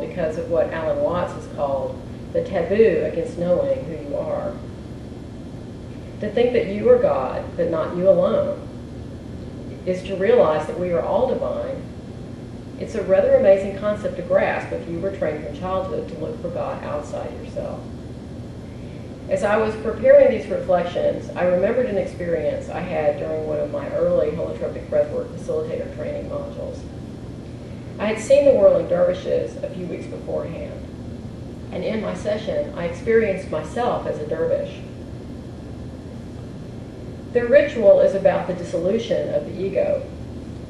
because of what Alan Watts has called the taboo against knowing who you are. To think that you are God, but not you alone, is to realize that we are all divine. It's a rather amazing concept to grasp if you were trained from childhood to look for God outside yourself. As I was preparing these reflections, I remembered an experience I had during one of my early holotropic breathwork facilitator training modules. I had seen the whirling dervishes a few weeks beforehand, and in my session, I experienced myself as a dervish. Their ritual is about the dissolution of the ego.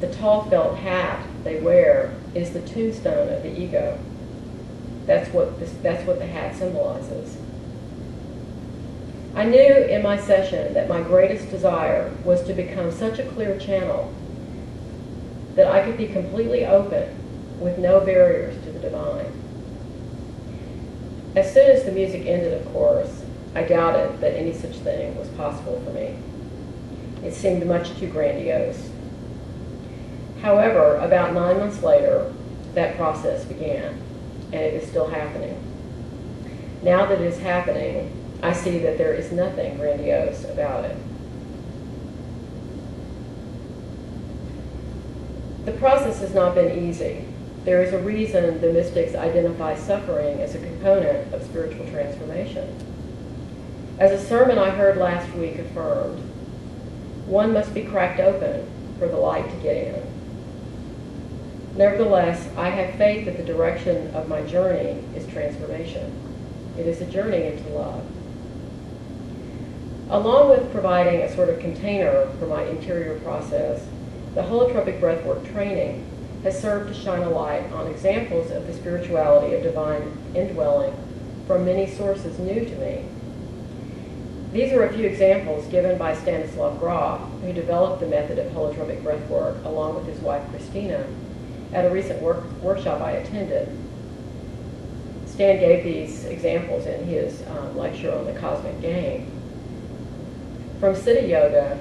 The tall felt hat they wear is the tombstone of the ego. That's what the hat symbolizes. I knew in my session that my greatest desire was to become such a clear channel that I could be completely open with no barriers to the divine. As soon as the music ended, of course, I doubted that any such thing was possible for me. It seemed much too grandiose. However, about 9 months later, that process began, and it is still happening. Now that it is happening, I see that there is nothing grandiose about it. The process has not been easy. There is a reason the mystics identify suffering as a component of spiritual transformation. As a sermon I heard last week affirmed, one must be cracked open for the light to get in. Nevertheless, I have faith that the direction of my journey is transformation. It is a journey into love. Along with providing a sort of container for my interior process, the holotropic breathwork training has served to shine a light on examples of the spirituality of divine indwelling from many sources new to me. These are a few examples given by Stanislav Grof, who developed the method of holotropic breathwork along with his wife Christina at a recent workshop I attended. Stan gave these examples in his lecture on the cosmic game. From Siddha Yoga,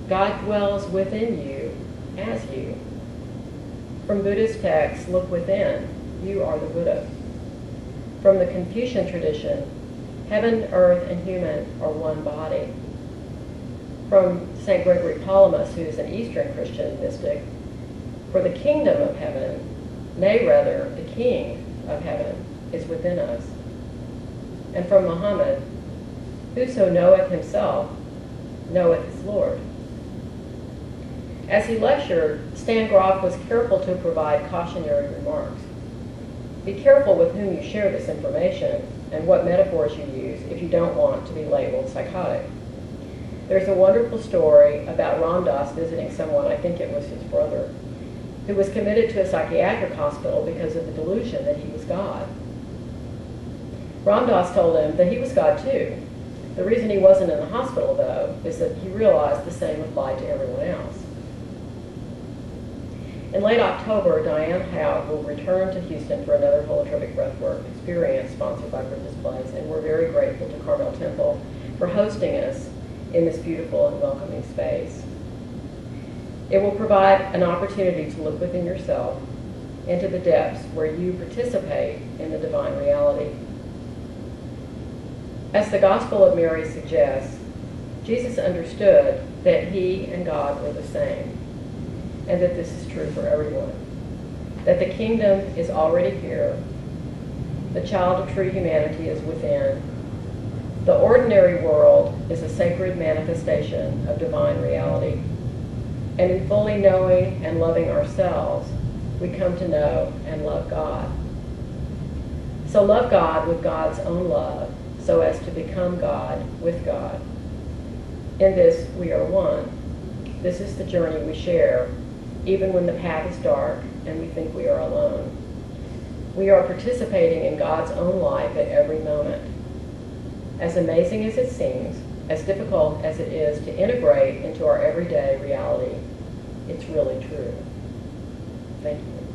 God dwells within you as you. From Buddha's text, look within, you are the Buddha. From the Confucian tradition, heaven, earth, and human are one body. From St. Gregory Palamas, who is an Eastern Christian mystic, for the kingdom of heaven, nay rather, the king of heaven, is within us. And from Muhammad, whoso knoweth himself, knoweth his Lord. As he lectured, Stan Grof was careful to provide cautionary remarks. Be careful with whom you share this information and what metaphors you use if you don't want to be labeled psychotic. There's a wonderful story about Ram Dass visiting someone, I think it was his brother, who was committed to a psychiatric hospital because of the delusion that he was God. Ram Dass told him that he was God too. The reason he wasn't in the hospital, though, is that he realized the same applied to everyone else. In late October, Diane Howe will return to Houston for another holotropic breathwork experience sponsored by Bridges Place, and we're very grateful to Carmel Temple for hosting us in this beautiful and welcoming space. It will provide an opportunity to look within yourself into the depths where you participate in the divine reality. As the Gospel of Mary suggests, Jesus understood that he and God were the same, and that this is true for everyone, that the kingdom is already here, the child of true humanity is within, the ordinary world is a sacred manifestation of divine reality, and in fully knowing and loving ourselves, we come to know and love God. So love God with God's own love, so as to become God with God. In this, we are one. This is the journey we share, even when the path is dark and we think we are alone. We are participating in God's own life at every moment. As amazing as it seems, as difficult as it is to integrate into our everyday reality, it's really true. Thank you.